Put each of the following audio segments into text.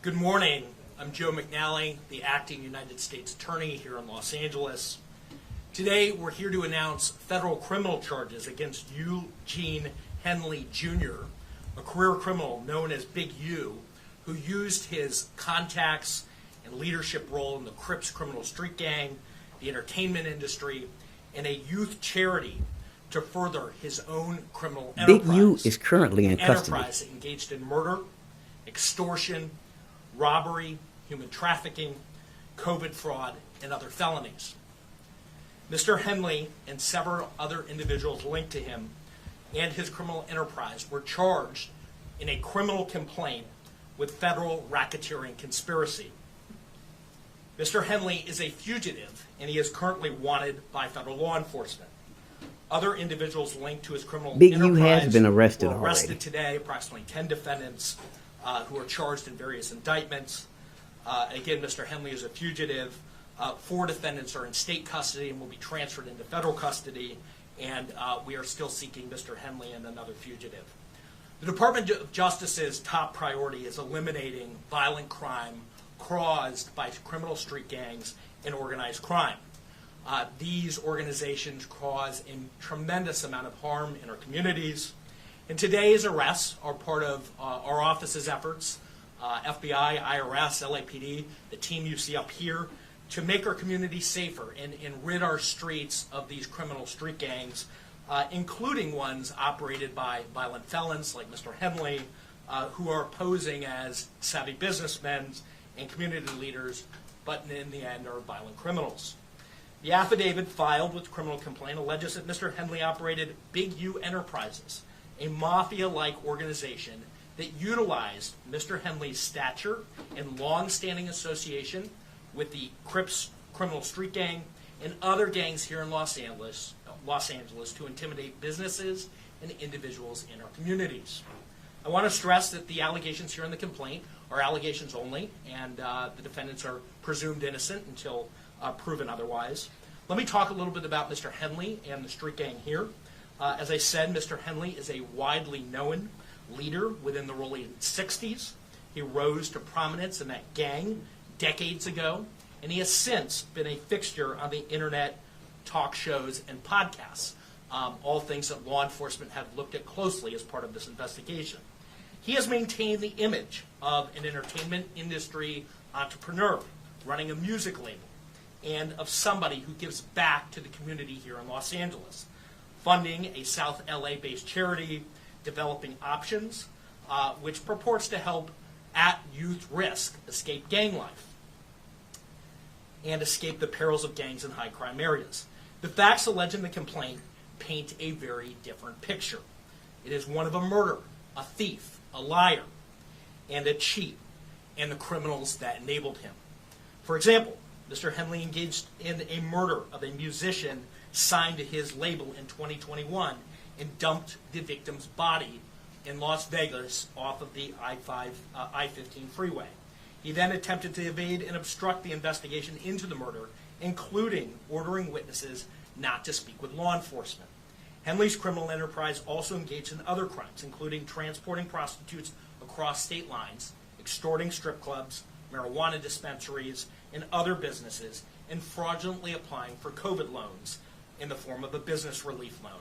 Good morning. I'm Joe McNally, the acting United States Attorney here in Los Angeles. Today, we're here to announce federal criminal charges against Eugene Henley Jr., a career criminal known as Big U, who used his contacts and leadership role in the Crips criminal street gang, the entertainment industry, and a youth charity to further his own criminal enterprise. Big U is currently in custody. Enterprise engaged in murder, extortion, robbery, human trafficking, COVID fraud, and other felonies. Mr. Henley and several other individuals linked to him and his criminal enterprise were charged in a criminal complaint with federal racketeering conspiracy. Mr. Henley is a fugitive, and he is currently wanted by federal law enforcement. Other individuals linked to his criminal Big enterprise U has been arrested were arrested already. today, approximately 10 defendants who are charged in various indictments. Again, Mr. Henley is a fugitive. 4 defendants are in state custody and will be transferred into federal custody, and we are still seeking Mr. Henley and another fugitive. The Department of Justice's top priority is eliminating violent crime caused by criminal street gangs and organized crime. These organizations cause a tremendous amount of harm in our communities. And today's arrests are part of our office's efforts, FBI, IRS, LAPD, the team you see up here, to make our community safer and rid our streets of these criminal street gangs, including ones operated by violent felons like Mr. Henley, who are posing as savvy businessmen and community leaders, but in the end are violent criminals. The affidavit filed with the criminal complaint alleges that Mr. Henley operated Big U Enterprises, a mafia-like organization that utilized Mr. Henley's stature and long-standing association with the Crips criminal street gang and other gangs here in Los Angeles to intimidate businesses and individuals in our communities. I want to stress that the allegations here in the complaint are allegations only, and the defendants are presumed innocent until proven otherwise. Let me talk a little bit about Mr. Henley and the street gang here. As I said, Mr. Henley is a widely known leader within the Rollin 60s. He rose to prominence in that gang decades ago, and he has since been a fixture on the internet, talk shows, and podcasts, all things that law enforcement have looked at closely as part of this investigation. He has maintained the image of an entertainment industry entrepreneur running a music label and of somebody who gives back to the community here in Los Angeles, funding a South LA-based charity, developing options, which purports to help at youth risk escape gang life and escape the perils of gangs in high crime areas. The facts alleged in the complaint paint a very different picture. It is one of a murderer, a thief, a liar, and a cheat, and the criminals that enabled him. For example, Mr. Henley engaged in a murder of a musician signed to his label in 2021 and dumped the victim's body in Las Vegas off of the I-15 freeway. He then attempted to evade and obstruct the investigation into the murder, including ordering witnesses not to speak with law enforcement. Henley's criminal enterprise also engaged in other crimes, including transporting prostitutes across state lines, extorting strip clubs, marijuana dispensaries, and other businesses, and fraudulently applying for COVID loans in the form of a business relief loan.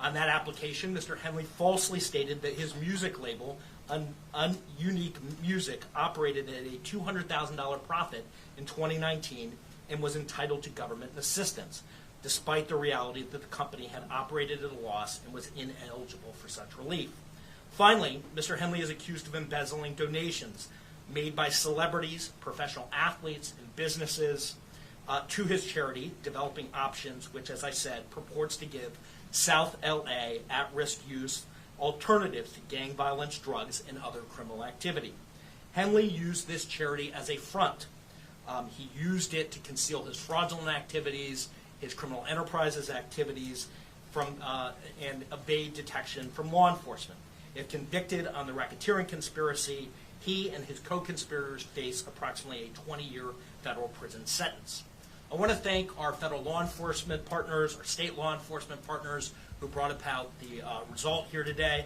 On that application, Mr. Henley falsely stated that his music label, Unique Music, operated at a $200,000 profit in 2019 and was entitled to government assistance, despite the reality that the company had operated at a loss and was ineligible for such relief. Finally, Mr. Henley is accused of embezzling donations made by celebrities, professional athletes, and businesses to his charity, Developing Options, which, as I said, purports to give South LA at-risk youth alternatives to gang violence, drugs, and other criminal activity. Henley used this charity as a front. He used it to conceal his fraudulent activities, his criminal enterprises activities, and evade detection from law enforcement. If convicted on the racketeering conspiracy, he and his co-conspirators face approximately a 20-year federal prison sentence. I want to thank our federal law enforcement partners, our state law enforcement partners who brought about the result here today.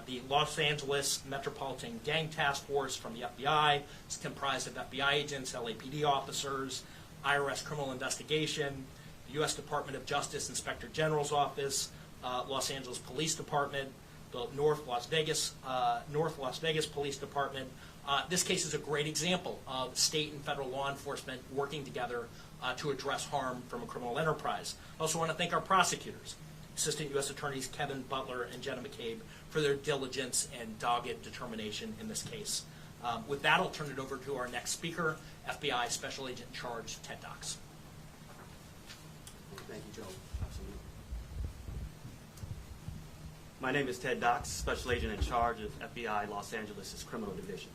The Los Angeles Metropolitan Gang Task Force from the FBI. It's comprised of FBI agents, LAPD officers, IRS Criminal Investigation, the U.S. Department of Justice Inspector General's Office, Los Angeles Police Department, the North Las Vegas Police Department. This case is a great example of state and federal law enforcement working together to address harm from a criminal enterprise. I also want to thank our prosecutors, Assistant U.S. Attorneys Kevin Butler and Jenna McCabe, for their diligence and dogged determination in this case. With that, I'll turn it over to our next speaker, FBI Special Agent in Charge, Ted Dox. Thank you, Joe. Absolutely. My name is Ted Dox, Special Agent in Charge of FBI Los Angeles' Criminal Division.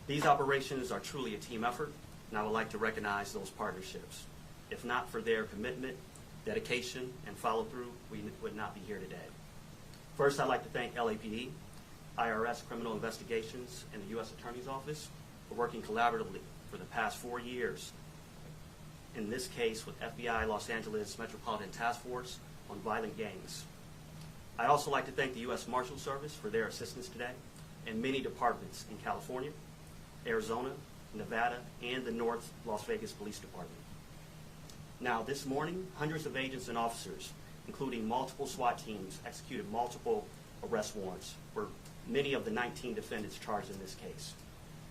These operations are truly a team effort, and I would like to recognize those partnerships. If not for their commitment, dedication, and follow-through, we would not be here today. First, I'd like to thank LAPD, IRS Criminal Investigations, and the U.S. Attorney's Office for working collaboratively for the past 4 years, in this case with FBI Los Angeles Metropolitan Task Force on violent gangs. I'd also like to thank the U.S. Marshal Service for their assistance today, and many departments in California, Arizona, Nevada, and the North Las Vegas Police Department. Now, this morning, hundreds of agents and officers, including multiple SWAT teams, executed multiple arrest warrants for many of the 19 defendants charged in this case.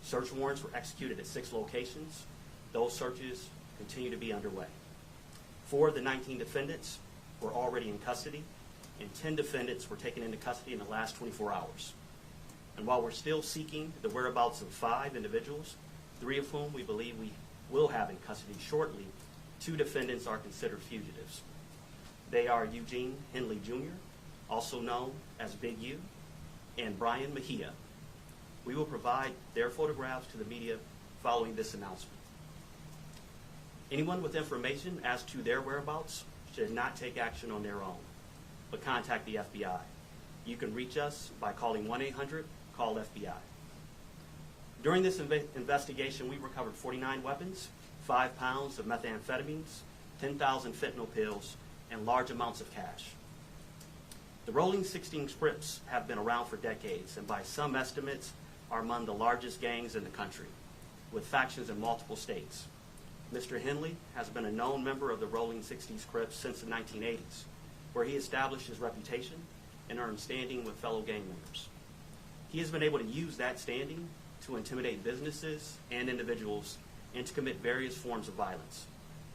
Search warrants were executed at 6 locations. Those searches continue to be underway. 4 of the 19 defendants were already in custody, and 10 defendants were taken into custody in the last 24 hours. And while we're still seeking the whereabouts of 5 individuals, 3 of whom we believe we will have in custody shortly, 2 defendants are considered fugitives. They are Eugene Henley Jr., also known as Big U, and Brian Mejia. We will provide their photographs to the media following this announcement. Anyone with information as to their whereabouts should not take action on their own, but contact the FBI. You can reach us by calling 1-800-CALL-FBI. During this investigation, we recovered 49 weapons, 5 pounds of methamphetamines, 10,000 fentanyl pills, and large amounts of cash. The Rollin 60s Crips have been around for decades, and by some estimates are among the largest gangs in the country, with factions in multiple states. Mr. Henley has been a known member of the Rollin 60s Crips since the 1980s, where he established his reputation and earned standing with fellow gang members. He has been able to use that standing to intimidate businesses and individuals and to commit various forms of violence,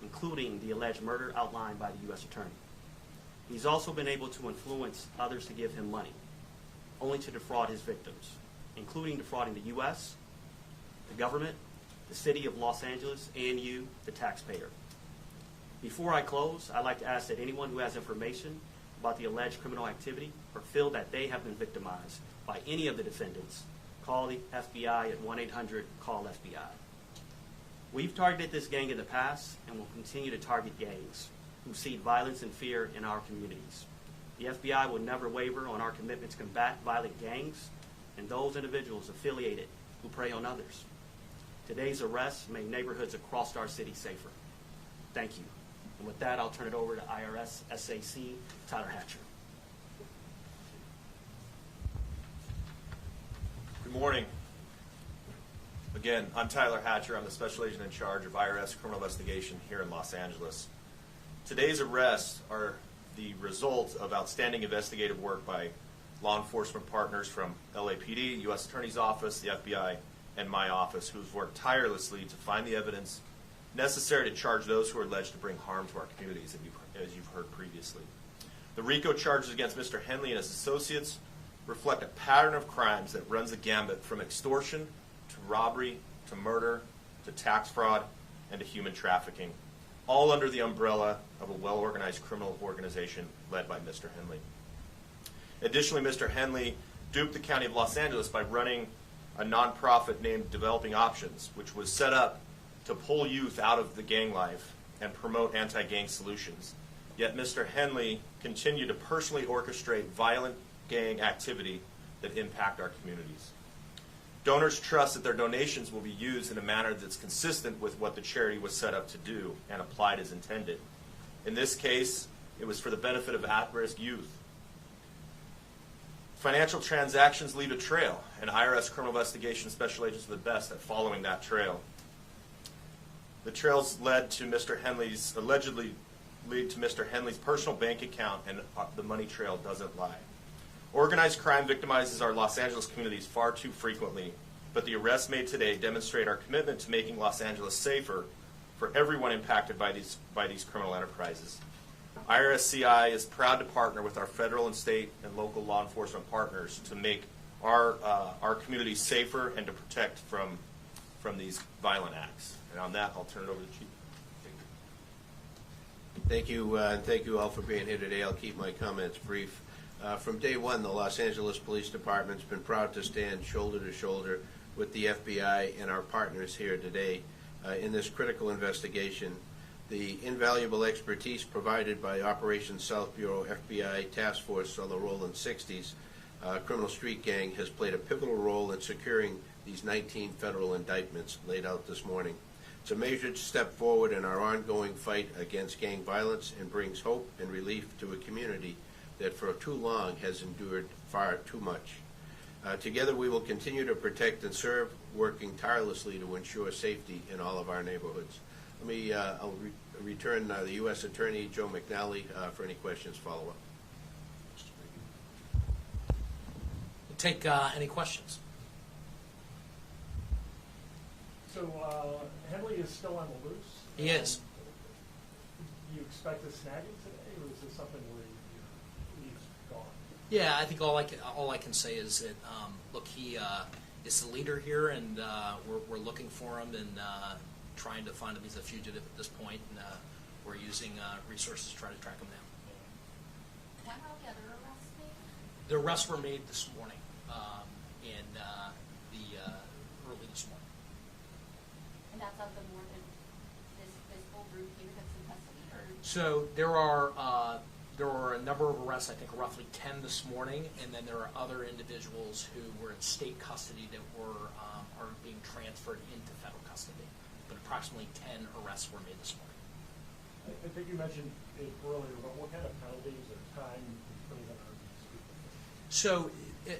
including the alleged murder outlined by the U.S. Attorney. He's also been able to influence others to give him money, only to defraud his victims, including defrauding the U.S., the government, the city of Los Angeles, and you, the taxpayer. Before I close, I'd like to ask that anyone who has information about the alleged criminal activity or feel that they have been victimized by any of the defendants, call the FBI at 1-800-CALL-FBI. We've targeted this gang in the past and will continue to target gangs who seed violence and fear in our communities. The FBI will never waver on our commitment to combat violent gangs and those individuals affiliated who prey on others. Today's arrests make neighborhoods across our city safer. Thank you. And with that, I'll turn it over to IRS SAC Tyler Hatcher. Good morning. Again, I'm Tyler Hatcher. I'm the Special Agent in Charge of IRS Criminal Investigation here in Los Angeles. Today's arrests are the result of outstanding investigative work by law enforcement partners from LAPD, U.S. Attorney's Office, the FBI, and my office, who've worked tirelessly to find the evidence necessary to charge those who are alleged to bring harm to our communities, as you've heard previously. The RICO charges against Mr. Henley and his associates reflect a pattern of crimes that runs the gambit from extortion to robbery to murder to tax fraud and to human trafficking, all under the umbrella of a well-organized criminal organization led by Mr. Henley. Additionally, Mr. Henley duped the County of Los Angeles by running a nonprofit named Developing Options, which was set up to pull youth out of the gang life and promote anti-gang solutions. Yet Mr. Henley continued to personally orchestrate violent gang activity that impact our communities. Donors trust that their donations will be used in a manner that's consistent with what the charity was set up to do and applied as intended. In this case, it was for the benefit of at-risk youth. Financial transactions leave a trail, and IRS criminal investigation special agents are the best at following that trail. The trails led to allegedly lead to Mr. Henley's personal bank account, and the money trail doesn't lie. Organized crime victimizes our Los Angeles communities far too frequently, but the arrests made today demonstrate our commitment to making Los Angeles safer for everyone impacted by these criminal enterprises. IRS-CI is proud to partner with our federal and state and local law enforcement partners to make our communities safer and to protect from these violent acts. And on that, I'll turn it over to the Chief. Thank you, and thank you all for being here today. I'll keep my comments brief. From day one, the Los Angeles Police Department's been proud to stand shoulder to shoulder with the FBI and our partners here today in this critical investigation. The invaluable expertise provided by Operations South Bureau FBI Task Force on the Rollin 60s criminal street gang has played a pivotal role in securing these 19 federal indictments laid out this morning. It's a measured step forward in our ongoing fight against gang violence and brings hope and relief to a community that for too long has endured far too much. Together we will continue to protect and serve, working tirelessly to ensure safety in all of our neighborhoods. I'll return the U.S. Attorney, Joe McNally, for any questions follow-up. We'll take any questions. So Henley is still on the loose? He is. Do you expect to snag him today, or is this something where he's gone? Yeah, I think all I can say is that look, he is the leader here, and we're looking for him and trying to find him. He's a fugitive at this point, and we're using resources to try to track him down. When were the other arrests made? The arrests were made this morning, early this morning. And that's of the more than this whole group here that's in custody, or? So there were a number of arrests, I think roughly 10 this morning, and then there are other individuals who were in state custody that are being transferred into federal custody. But approximately 10 arrests were made this morning. I think you mentioned it earlier, but what kind of penalties or time imprisonment are you speaking of? So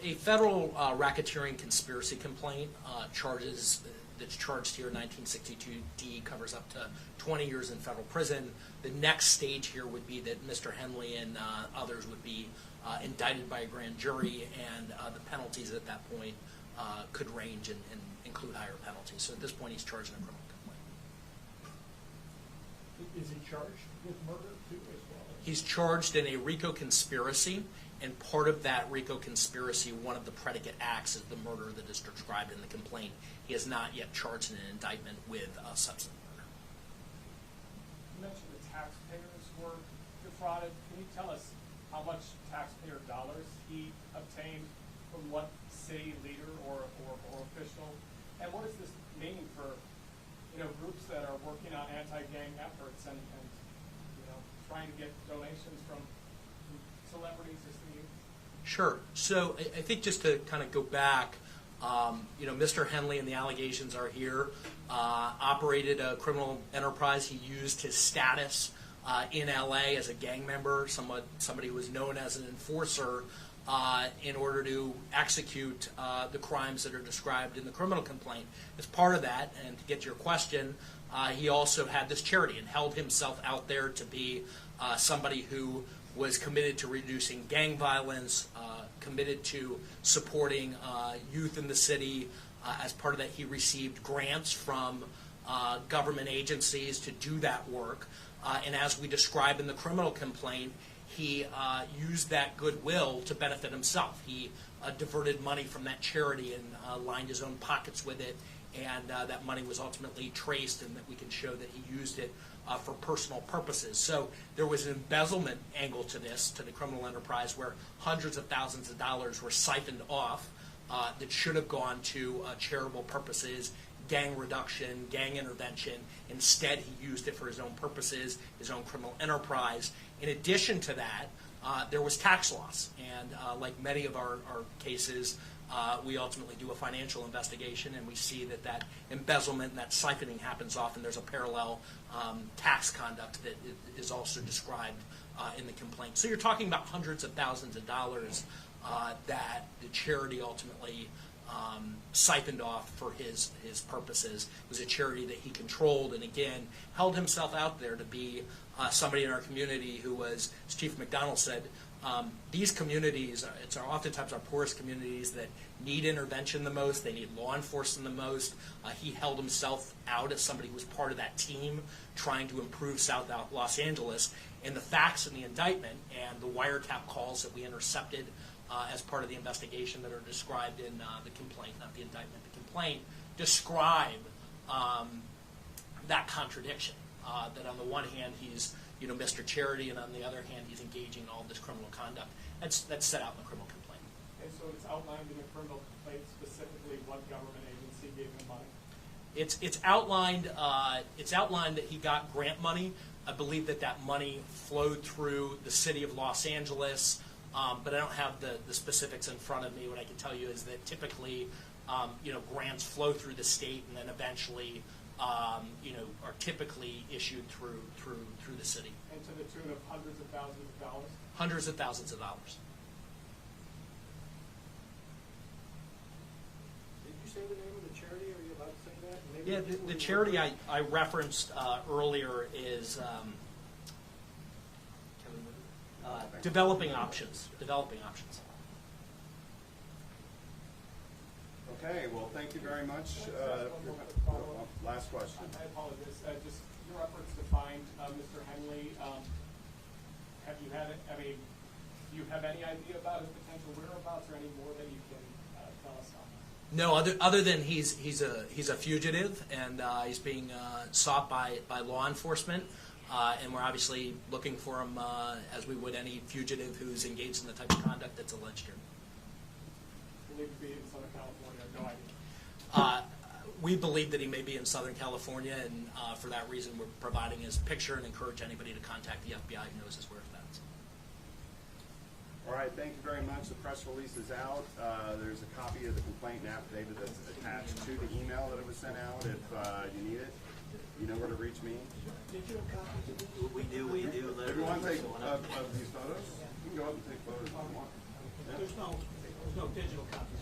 a federal racketeering conspiracy complaint that's charged here, 1962D, covers up to 20 years in federal prison. The next stage here would be that Mr. Henley and others would be indicted by a grand jury, and the penalties at that point could range and include higher penalties. So at this point, he's charged in a criminal complaint. Is he charged with murder too as well? He's charged in a RICO conspiracy, and part of that RICO conspiracy, one of the predicate acts is the murder that is described in the complaint. He has not yet charged in an indictment with substantive murder. You mentioned the taxpayers were defrauded. Can you tell us how much taxpayer dollars he obtained from what city leader or official? And what does this mean for groups that are working on anti-gang efforts and trying to get donations from celebrities as the youth? Sure. So I think just to kind of go back, Mr. Henley and the allegations are here, operated a criminal enterprise. He used his status in LA as a gang member, somebody who was known as an enforcer, in order to execute the crimes that are described in the criminal complaint. As part of that, and to get to your question, he also had this charity and held himself out there to be somebody who was committed to reducing gang violence, committed to supporting youth in the city. As part of that, he received grants from government agencies to do that work. And as we describe in the criminal complaint, he used that goodwill to benefit himself. He diverted money from that charity and lined his own pockets with it, and that money was ultimately traced, and that we can show that he used it for personal purposes. So there was an embezzlement angle to this, to the criminal enterprise, where hundreds of thousands of dollars were siphoned off that should have gone to charitable purposes, gang reduction, gang intervention. Instead, he used it for his own purposes, his own criminal enterprise. In addition to that, there was tax loss. And like many of our cases, we ultimately do a financial investigation, and we see that that embezzlement and that siphoning happens often. There's a parallel tax conduct that is also described in the complaint. So you're talking about hundreds of thousands of dollars that the charity ultimately siphoned off for his purposes. It was a charity that he controlled, and again, held himself out there to be somebody in our community who was, as Chief McDonald said, these communities, it's oftentimes our poorest communities that need intervention the most, they need law enforcement the most. He held himself out as somebody who was part of that team trying to improve South Los Angeles. And the facts in the indictment and the wiretap calls that we intercepted as part of the investigation that are described in the complaint, not the indictment, the complaint, describe that contradiction. That on the one hand he's Mr. Charity, and on the other hand he's engaging in all this criminal conduct. That's set out in the criminal complaint. And so it's outlined in the criminal complaint specifically what government agency gave him money? It's outlined. It's outlined that he got grant money. I believe that money flowed through the city of Los Angeles, but I don't have the specifics in front of me. What I can tell you is that typically, grants flow through the state and then eventually, are typically issued through the city. And to the tune of hundreds of thousands of dollars? Hundreds of thousands of dollars. Did you say the name of the charity? Are you allowed to say that? Maybe Yeah, the charity I referenced earlier is Developing Options. Developing Options. Okay, well, thank you very much. Last question. I apologize. Just your efforts to find Mr. Henley. Have you had? Do you have any idea about his potential whereabouts, or any more that you can tell us on? No, other than he's a fugitive, and he's being sought by law enforcement, and we're obviously looking for him as we would any fugitive who's engaged in the type of conduct that's alleged here. Believed to be in Southern California. No idea. We believe that he may be in Southern California, and for that reason, we're providing his picture and encourage anybody to contact the FBI who knows his whereabouts. All right, thank you very much. The press release is out. There's a copy of the complaint and affidavit that's attached to the email that it was sent out. If you need it, you know where to reach me. Did you have copies of this? We do. If you want to take of these photos, you can go up and take photos if you want. There's no digital copies.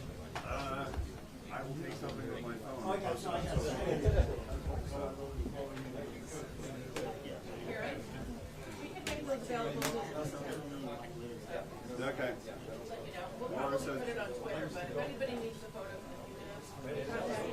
I will take something with my phone. Oh, I got and it. post it. We can make those available. Okay. We'll probably put it on Twitter, but if anybody needs a photo in a few minutes, contact